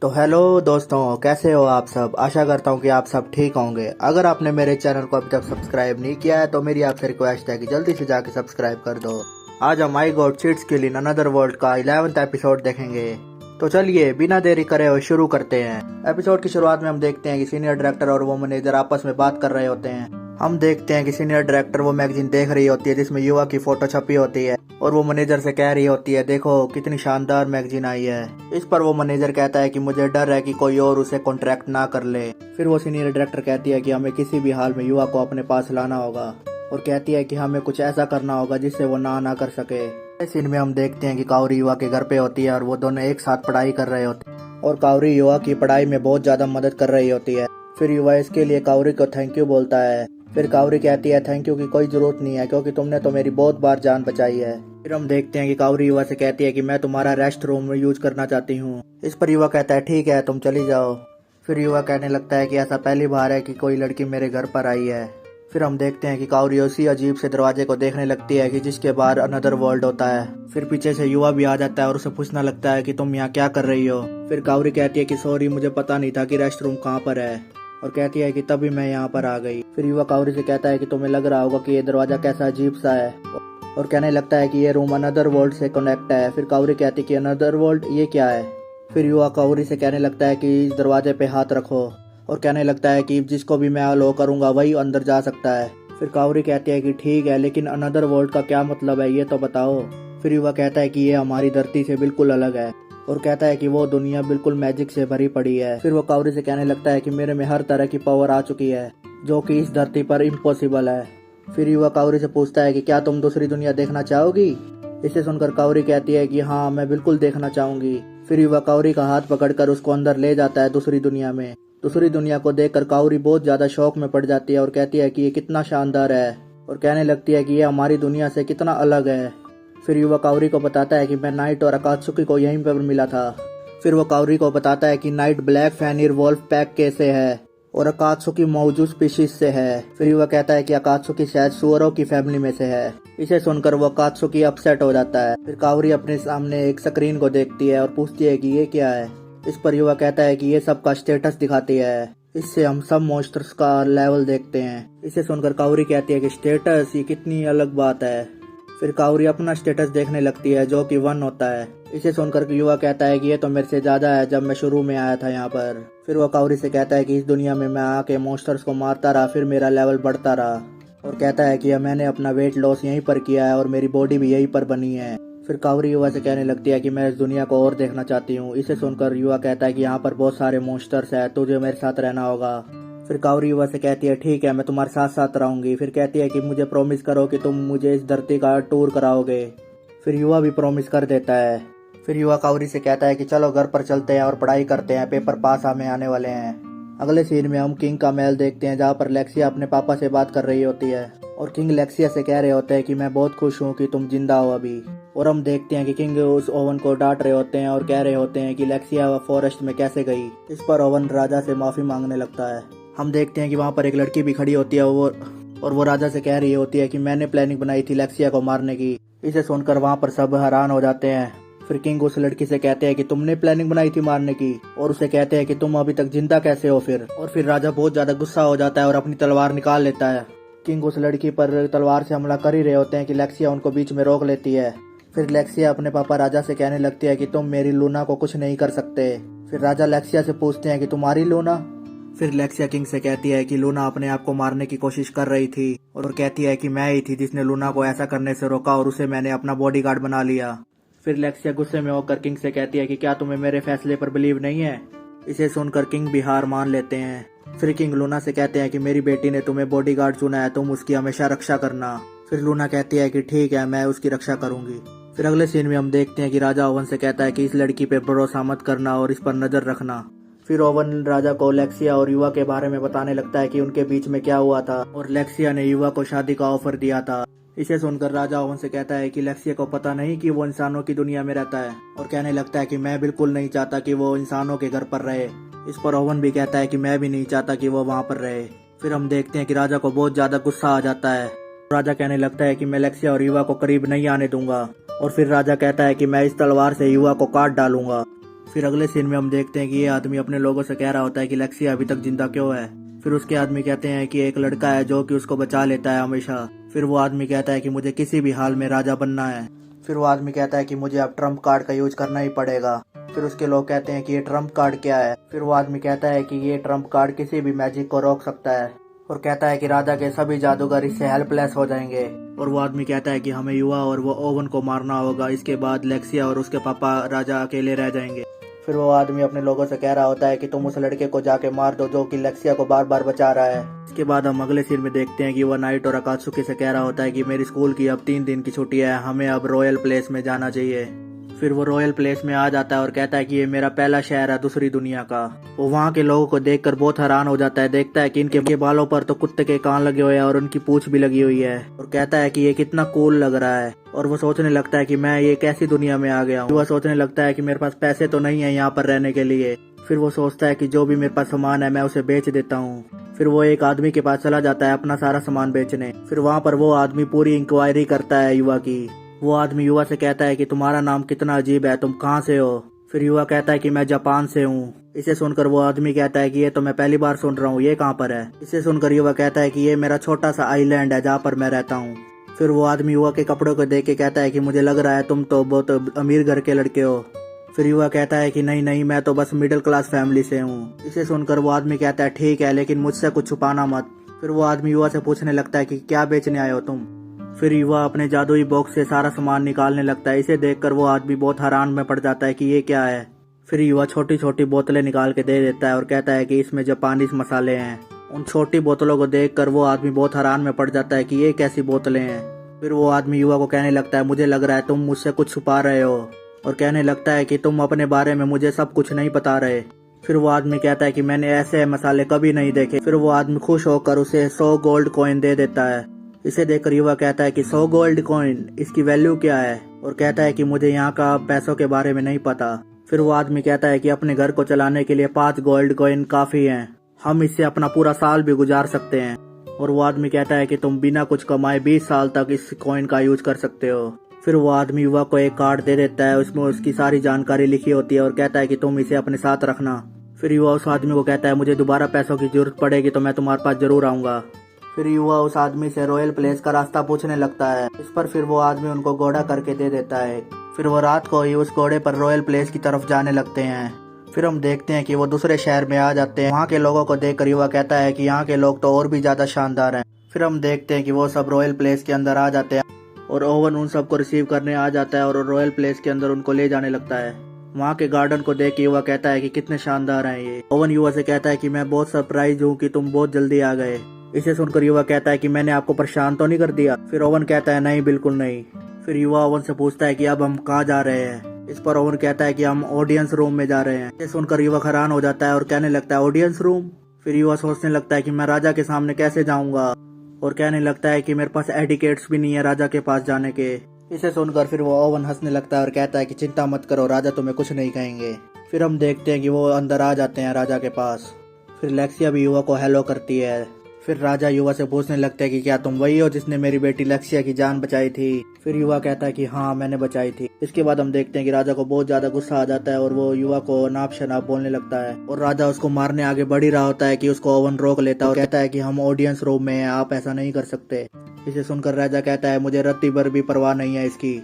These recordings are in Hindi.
तो हेलो दोस्तों, कैसे हो आप सब। आशा करता हूँ कि आप सब ठीक होंगे। अगर आपने मेरे चैनल को अभी तक सब्सक्राइब नहीं किया है तो मेरी आपसे रिक्वेस्ट है कि जल्दी से जाके सब्सक्राइब कर दो। आज हम I got cheats kill in another world का 11th एपिसोड देखेंगे। तो चलिए बिना देरी करे हुए शुरू करते हैं। एपिसोड की शुरुआत में हम देखते हैं कि सीनियर डायरेक्टर और वो मैनेजर आपस में बात कर रहे होते हैं। हम देखते हैं कि सीनियर डायरेक्टर वो मैगजीन देख रही होती है जिसमें युवा की फोटो छपी होती है और वो मैनेजर से कह रही होती है, देखो कितनी शानदार मैगजीन आई है। इस पर वो मैनेजर कहता है कि मुझे डर है कि कोई और उसे कॉन्ट्रैक्ट ना कर ले। फिर वो सीनियर डायरेक्टर कहती है कि हमें किसी भी हाल में युवा को अपने पास लाना होगा और कहती है कि हमें कुछ ऐसा करना होगा जिससे वो ना कर सके। इस सीन में हम देखते हैं कि काउरी युवा के घर पे होती है और वो दोनों एक साथ पढ़ाई कर रहे होते हैं और काउरी युवा की पढ़ाई में बहुत ज्यादा मदद कर रही होती है। फिर युवा इसके लिए काउरी को थैंक यू बोलता है। फिर काउरी कहती है थैंक यू की कोई जरूरत नहीं है क्योंकि तुमने तो मेरी बहुत बार जान बचाई है। फिर हम देखते हैं कि काउरी युवा से कहती है कि मैं तुम्हारा रेस्ट रूम यूज करना चाहती हूँ। इस पर युवा कहता है ठीक है तुम चली जाओ। फिर युवा कहने लगता है कि ऐसा पहली बार है कि कोई लड़की मेरे घर पर आई है। फिर हम देखते हैं कि काउरी उसी अजीब से दरवाजे को देखने लगती है कि जिसके बाहर अनदर वर्ल्ड होता है। फिर पीछे से युवा भी आ जाता है और उसे पूछना लगता है कि तुम यहाँ क्या कर रही हो। फिर काउरी कहती है कि सॉरी मुझे पता नहीं था कि रेस्ट रूम कहाँ पर है और कहती है कि तभी मैं यहाँ पर आ गई। फिर युवा काउरी से कहता है कि तुम्हें लग रहा होगा कि ये दरवाजा कैसा अजीब सा है और कहने लगता है कि ये रूम अनदर वर्ल्ड से कनेक्ट है। फिर काउरी कहती है कि अनदर वर्ल्ड ये क्या है। फिर युवा काउरी से कहने लगता है कि इस दरवाजे पे हाथ रखो और कहने लगता है कि जिसको भी मैं अलो करूंगा वही अंदर जा सकता है। फिर काउरी कहती है कि ठीक है लेकिन अनदर वर्ल्ड का क्या मतलब है ये तो बताओ। फिर युवा कहता है कि ये हमारी धरती से बिल्कुल अलग है और कहता है कि वो दुनिया बिल्कुल मैजिक से भरी पड़ी है। फिर वो काउरी से कहने लगता है कि मेरे में हर तरह की पावर आ चुकी है जो कि इस धरती पर इम्पॉसिबल है। फिर युवा काउरी से पूछता है कि क्या तुम दूसरी दुनिया देखना चाहोगी। इसे सुनकर काउरी कहती है कि हाँ मैं बिल्कुल देखना चाहूंगी। फिर युवा काउरी का हाथ पकड़कर उसको अंदर ले जाता है दूसरी दुनिया में। दूसरी दुनिया को देखकर काउरी बहुत ज्यादा शौक में पड़ जाती है और कहती है कि ये कितना शानदार है और कहने लगती है कि ये हमारी दुनिया से कितना अलग है। फिर युवा काउरी को बताता है कि मैं नाइट और अकात्सुकी को यहीं पर मिला था। फिर वो काउरी को बताता है कि नाइट ब्लैक फैनिर वोल्फ पैक के से है और अकात्सुकी मौजूद स्पीशीज से है। फिर युवा कहता है कि अकात्सुकी शायद सुअरों की फैमिली में से है। इसे सुनकर वो अकात्सुकी अपसेट हो जाता है। फिर काउरी अपने सामने एक स्क्रीन को देखती है और पूछती है कि ये क्या है। इस पर युवा कहता है कि ये सब का स्टेटस दिखाती है, इससे हम सब मॉन्स्टर्स का लेवल देखते हैं। इसे सुनकर काउरी कहती है कि स्टेटस, ये कितनी अलग बात है। फिर काउरी अपना स्टेटस देखने लगती है जो कि 1 होता है। इसे सुनकर युवा कहता है कि ये तो मेरे से ज्यादा है जब मैं शुरू में आया था यहाँ पर। फिर वो काउरी से कहता है कि इस दुनिया में मैं आके मॉन्स्टर्स को मारता रहा, फिर मेरा लेवल बढ़ता रहा और कहता है कि मैंने अपना वेट लॉस यहीं पर किया है और मेरी बॉडी भी यहीं पर बनी है। फिर काउरी युवा से कहने लगती है कि मैं इस दुनिया को और देखना चाहती हूँ। इसे सुनकर युवा कहता है कि यहाँ पर बहुत सारे मॉन्स्टर्स है, तुझे मेरे साथ रहना होगा। फिर काउरी युवा से कहती है ठीक है मैं तुम्हारे साथ साथ रहूंगी। फिर कहती है कि मुझे प्रॉमिस करो कि तुम मुझे इस धरती का टूर कराओगे। फिर युवा भी प्रॉमिस कर देता है। फिर युवा काउरी से कहता है कि चलो घर पर चलते हैं और पढ़ाई करते हैं, पेपर पास हमें आने वाले हैं। अगले सीन में हम किंग का महल देखते हैं जहाँ पर लेक्सिया अपने पापा से बात कर रही होती है और किंग लेक्सिया से कह रहे होते हैं कि मैं बहुत खुश हूँ कि तुम जिंदा हो अभी। और हम देखते हैं कि किंग उस ओवन को डांट रहे होते हैं और कह रहे होते हैं कि लेक्सिया फॉरेस्ट में कैसे गई। इस पर ओवन राजा से माफी मांगने लगता है। हम देखते हैं कि वहाँ पर एक लड़की भी खड़ी होती है और वो राजा से कह रही होती है कि मैंने प्लानिंग बनाई थी लेक्सिया को मारने की। इसे सुनकर वहाँ पर सब हैरान हो जाते हैं। फिर किंग उस लड़की से कहते हैं कि तुमने प्लानिंग बनाई थी मारने की और उसे कहते हैं कि तुम अभी तक जिंदा कैसे हो। फिर राजा बहुत ज्यादा गुस्सा हो जाता है और अपनी तलवार निकाल लेता है। किंग उस लड़की पर तलवार से हमला कर ही रहे होते हैं कि लेक्सिया उनको बीच में रोक लेती है। फिर लेक्सिया अपने पापा राजा से कहने लगती है कि तुम मेरी लूना को कुछ नहीं कर सकते। फिर राजा लेक्सिया से पूछते हैं कि तुम्हारी लूना। फिर लेक्सिया किंग से कहती है कि लूना अपने आप को मारने की कोशिश कर रही थी और कहती है कि मैं ही थी जिसने लूना को ऐसा करने से रोका और उसे मैंने अपना बॉडीगार्ड बना लिया। फिर लेक्सिया गुस्से में होकर किंग से कहती है कि क्या तुम्हें मेरे फैसले पर बिलीव नहीं है। इसे सुनकर किंग भी हार मान लेते हैं। फिर किंग लूना से कहते हैं कि मेरी बेटी ने तुम्हें बॉडीगार्ड चुना है, तुम उसकी हमेशा रक्षा करना। फिर लूना कहती है कि ठीक है मैं उसकी रक्षा करूंगी। फिर अगले सीन में हम देखते हैं कि राजा ओवन से कहता है कि इस लड़की पे भरोसा मत करना और इस पर नजर रखना। फिर ओवन राजा को लेक्सिया और युवा के बारे में बताने लगता है कि उनके बीच में क्या हुआ था और लेक्सिया ने युवा को शादी का ऑफर दिया था। इसे सुनकर राजा ओवन से कहता है कि लेक्सिया को पता नहीं कि वो इंसानों की दुनिया में रहता है और कहने लगता है कि मैं बिल्कुल नहीं चाहता कि वो इंसानों के घर पर रहे। इस पर ओवन भी कहता है कि मैं भी नहीं चाहता कि वो वहाँ पर रहे। फिर हम देखते हैं कि राजा को बहुत ज्यादा गुस्सा आ जाता है। राजा कहने लगता है कि मैं लेक्सिया और युवा को करीब नहीं आने दूंगा और फिर राजा कहता है कि मैं इस तलवार से युवा को काट डालूंगा। फिर अगले सीन में हम देखते हैं कि ये आदमी अपने लोगों से कह रहा होता है कि लेक्सिया अभी तक जिंदा क्यों है। फिर उसके आदमी कहते हैं कि एक लड़का है जो कि उसको बचा लेता है हमेशा। फिर वो आदमी कहता है कि मुझे किसी भी हाल में राजा बनना है। फिर वो आदमी कहता है कि मुझे अब ट्रम्प कार्ड का यूज करना ही पड़ेगा। फिर उसके लोग कहते हैं कि ये ट्रम्प कार्ड क्या है। फिर वो आदमी कहता है कि ये ट्रम्प कार्ड किसी भी मैजिक को रोक सकता है और कहता है कि राजा के सभी जादूगर इससे हेल्पलेस हो जाएंगे। और वो आदमी कहता है कि हमें युवा और वो ओवन को मारना होगा, इसके बाद लेक्सिया और उसके पापा राजा अकेले रह जाएंगे। फिर वो आदमी अपने लोगों से कह रहा होता है कि तुम उस लड़के को जाके मार दो जो कि लेक्सिया को बार बार बचा रहा है। इसके बाद हम अगले सीन में देखते हैं कि वो नाइट और अकात्सुकी से कह रहा होता है कि मेरी स्कूल की अब 3 दिन की छुट्टी है, हमें अब रॉयल प्लेस में जाना चाहिए। फिर वो रॉयल प्लेस में आ जाता है और कहता है कि ये मेरा पहला शहर है दूसरी दुनिया का। वो वहाँ के लोगों को देखकर बहुत हैरान हो जाता है, देखता है कि इनके बालों पर तो कुत्ते के कान लगे हुए हैं और उनकी पूंछ भी लगी हुई है और कहता है कि ये कितना कूल लग रहा है। और वो सोचने लगता है कि मैं ये कैसी दुनिया में आ गया हूँ। वो सोचने लगता है कि मेरे पास पैसे तो नहीं है यहाँ पर रहने के लिए। फिर वो सोचता है कि जो भी मेरे पास सामान है मैं उसे बेच देता हूँ। फिर वो एक आदमी के पास चला जाता है अपना सारा सामान बेचने। फिर वहाँ पर वो आदमी पूरी इंक्वायरी करता है युवा की। वो आदमी युवा से कहता है कि तुम्हारा नाम कितना अजीब है, तुम कहाँ से हो। फिर युवा कहता है कि मैं जापान से हूँ। इसे सुनकर वो आदमी कहता है कि ये तो मैं पहली बार सुन रहा हूँ, ये कहाँ पर है। इसे सुनकर युवा कहता है कि ये मेरा छोटा सा आइलैंड है जहाँ पर मैं रहता हूँ। फिर वो आदमी युवा के कपड़ों को देख के कहता है कि मुझे लग रहा है तुम तो बहुत अमीर घर के लड़के हो। फिर युवा कहता है कि नहीं नहीं, मैं तो बस मिडिल क्लास फैमिली से हूँ। इसे सुनकर वो आदमी कहता है ठीक है, लेकिन मुझसे कुछ छुपाना मत। फिर वो आदमी युवा से पूछने लगता है कि क्या बेचने आए हो तुम। फिर युवा अपने जादुई बॉक्स से सारा सामान निकालने लगता है। इसे देखकर वो आदमी बहुत हैरान में पड़ जाता है कि ये क्या है। फिर युवा छोटी छोटी बोतलें निकाल के दे देता है और कहता है कि इसमें जापानीज मसाले हैं। उन छोटी बोतलों को देखकर वो आदमी बहुत हैरान में पड़ जाता है कि ये कैसी बोतलें हैं। फिर वो आदमी युवा को कहने लगता है मुझे लग रहा है तुम मुझसे कुछ छुपा रहे हो, और कहने लगता है कि तुम अपने बारे में मुझे सब कुछ नहीं बता रहे। फिर वो आदमी कहता है कि मैंने ऐसे मसाले कभी नहीं देखे। फिर वो आदमी खुश होकर उसे 100 गोल्ड कॉइन दे देता है। इसे देखकर युवा कहता है कि 100 गोल्ड कॉइन, इसकी वैल्यू क्या है। और कहता है कि मुझे यहाँ का पैसों के बारे में नहीं पता। फिर वो आदमी कहता है कि अपने घर को चलाने के लिए 5 गोल्ड कॉइन काफी हैं, हम इससे अपना पूरा साल भी गुजार सकते हैं। और वो आदमी कहता है कि तुम बिना कुछ कमाए 20 साल तक इस कॉइन का यूज कर सकते हो। फिर वो आदमी युवा को एक कार्ड दे देता है, उसमें उसकी सारी जानकारी लिखी होती है और कहता है कि तुम इसे अपने साथ रखना। फिर युवा उस आदमी को कहता है मुझे दोबारा पैसों की जरूरत पड़ेगी तो मैं तुम्हारे पास जरूर आऊंगा। फिर युवा उस आदमी से रॉयल प्लेस का रास्ता पूछने लगता है। इस पर फिर वो आदमी उनको घोड़ा करके दे देता है। फिर वो रात को ही उस घोड़े पर रॉयल प्लेस की तरफ जाने लगते हैं। फिर हम देखते हैं कि वो दूसरे शहर में आ जाते हैं। वहाँ के लोगों को देखकर युवा कहता है कि यहाँ के लोग तो और भी ज्यादा शानदार हैं। फिर हम देखते हैं कि वो सब रॉयल प्लेस के अंदर आ जाते हैं और ओवन उन सबको रिसीव करने आ जाता है और रॉयल प्लेस के अंदर उनको ले जाने लगता है। वहाँ के गार्डन को देख के युवा कहता है कि कितने शानदार हैं ये। ओवन युवा से कहता है कि मैं बहुत सरप्राइज हूँ कि तुम बहुत जल्दी आ गए। इसे सुनकर युवा कहता है कि मैंने आपको परेशान तो नहीं कर दिया। फिर ओवन कहता है नहीं, बिल्कुल नहीं। फिर युवा ओवन से पूछता है कि अब हम कहाँ जा रहे हैं। इस पर ओवन कहता है कि हम ऑडियंस रूम में जा रहे हैं। इसे सुनकर युवा हैरान हो जाता है और कहने लगता है ऑडियंस रूम। फिर युवा सोचने लगता है कि मैं राजा के सामने कैसे जाऊंगा, और कहने लगता है कि मेरे पास एटिकेट्स भी नहीं है राजा के पास जाने के। इसे सुनकर फिर वो ओवन हंसने लगता है और कहता है कि चिंता मत करो, राजा तुम्हें कुछ नहीं कहेंगे। फिर हम देखते हैं कि वो अंदर आ जाते हैं राजा के पास। फिर लेक्सिया भी युवा को हेलो करती है। फिर राजा युवा से पूछने लगते हैं कि क्या तुम वही हो जिसने मेरी बेटी लेक्सिया की जान बचाई थी। फिर युवा कहता है कि हाँ, मैंने बचाई थी। इसके बाद हम देखते हैं कि राजा को बहुत ज्यादा गुस्सा आ जाता है और वो युवा को नाप शनाप बोलने लगता है और राजा उसको मारने आगे बढ़ ही रहा होता है कि उसको ओवन रोक लेता है और कहता है कि हम ऑडियंस रूम में हैं, आप ऐसा नहीं कर सकते। इसे सुनकर राजा कहता है मुझे रत्ती भर भी परवाह नहीं है इसकी।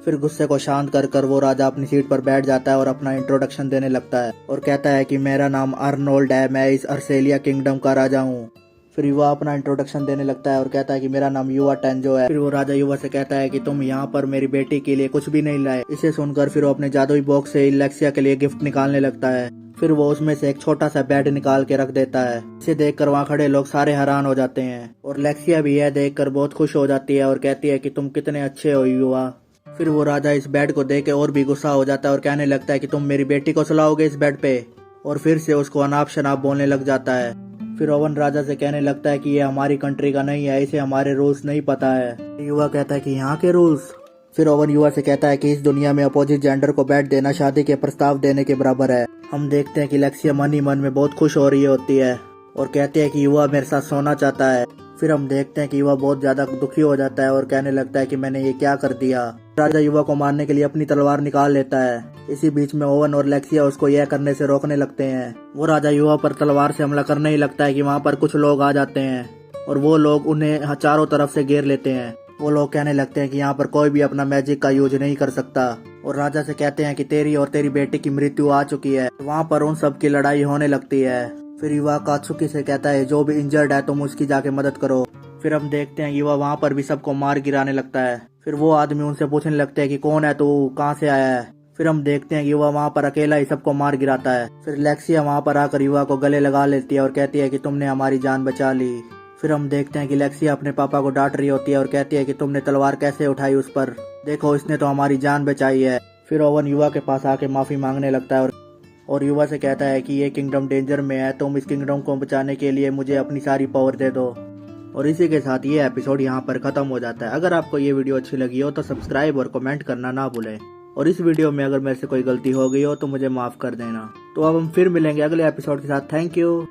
फिर गुस्से को शांत कर वो राजा अपनी सीट पर बैठ जाता है और अपना इंट्रोडक्शन देने लगता है और कहता है कि मेरा नाम अर्नोल्ड है, मैं इस अर्सेलिया किंगडम का राजा हूँ। फिर युवा अपना इंट्रोडक्शन देने लगता है और कहता है कि मेरा नाम युवा टेंजो है। फिर वो राजा युवा से कहता है कि तुम यहाँ पर मेरी बेटी के लिए कुछ भी नहीं लाए। इसे सुनकर फिर वो अपने जादुई बॉक्स से लेक्सिया के लिए गिफ्ट निकालने लगता है। फिर वो उसमें से एक छोटा सा बेड निकाल के रख देता है। इसे देखकर वहाँ खड़े लोग सारे हैरान हो जाते हैं और लेक्सिया भी यह देखकर बहुत खुश हो जाती है और कहती है कि तुम कितने अच्छे हो युवा। फिर वो राजा इस बेड को देख के और भी गुस्सा हो जाता है और कहने लगता है कि तुम मेरी बेटी को सुलाओगे इस बेड पे, और फिर से उसको अनाप शनाप बोलने लग जाता है। फिर ओवन राजा से कहने लगता है कि ये हमारी कंट्री का नहीं है, इसे हमारे रूल्स नहीं पता है। युवा कहता है कि यहाँ के रूल्स। फिर ओवन युवा से कहता है कि इस दुनिया में अपोजिट जेंडर को बेड देना शादी के प्रस्ताव देने के बराबर है। हम देखते हैं कि लेक्सिया मन ही मन में बहुत खुश हो रही होती है और कहती है कि युवा मेरे साथ सोना चाहता है। फिर हम देखते हैं कि युवा बहुत ज्यादा दुखी हो जाता है और कहने लगता है कि मैंने ये क्या कर दिया। राजा युवा को मारने के लिए अपनी तलवार निकाल लेता है। इसी बीच में ओवन और लेक्सिया उसको यह करने से रोकने लगते हैं। वो राजा युवा पर तलवार से हमला करने ही लगता है कि वहाँ पर कुछ लोग आ जाते हैं और वो लोग उन्हें चारों तरफ से घेर लेते हैं। वो लोग कहने लगते हैं कि यहाँ पर कोई भी अपना मैजिक का यूज नहीं कर सकता और राजा से कहते हैं कि तेरी और तेरी बेटी की मृत्यु आ चुकी है। वहाँ पर उन सब की लड़ाई होने लगती है। फिर युवा कात्सुकी से कहता है जो भी इंजर्ड है तुम उसकी जाके मदद करो। फिर हम देखते हैं युवा वहाँ पर भी सबको मार गिराने लगता है। फिर वो आदमी उनसे पूछने लगते हैं कि कौन है तू, कहाँ से आया है। फिर हम देखते हैं कि युवा वहाँ पर अकेला ही सबको मार गिराता है। फिर लेक्सिया वहाँ पर आकर युवा को गले लगा लेती है और कहती है कि तुमने हमारी जान बचा ली। फिर हम देखते हैं कि लेक्सिया अपने पापा को डांट रही होती है और कहती है कि तुमने तलवार कैसे उठाई उस पर, देखो इसने तो हमारी जान बचाई है। फिर ओवन युवा के पास आके माफी मांगने लगता है और युवा से कहता है कि ये किंगडम डेंजर में है, तुम इस किंगडम को बचाने के लिए मुझे अपनी सारी पावर दे दो। और इसी के साथ ये एपिसोड यहाँ पर खत्म हो जाता है। अगर आपको ये वीडियो अच्छी लगी हो तो सब्सक्राइब और कमेंट करना ना भूलें। और इस वीडियो में अगर मेरे से कोई गलती हो गई हो तो मुझे माफ कर देना। तो अब हम फिर मिलेंगे अगले एपिसोड के साथ। Thank you.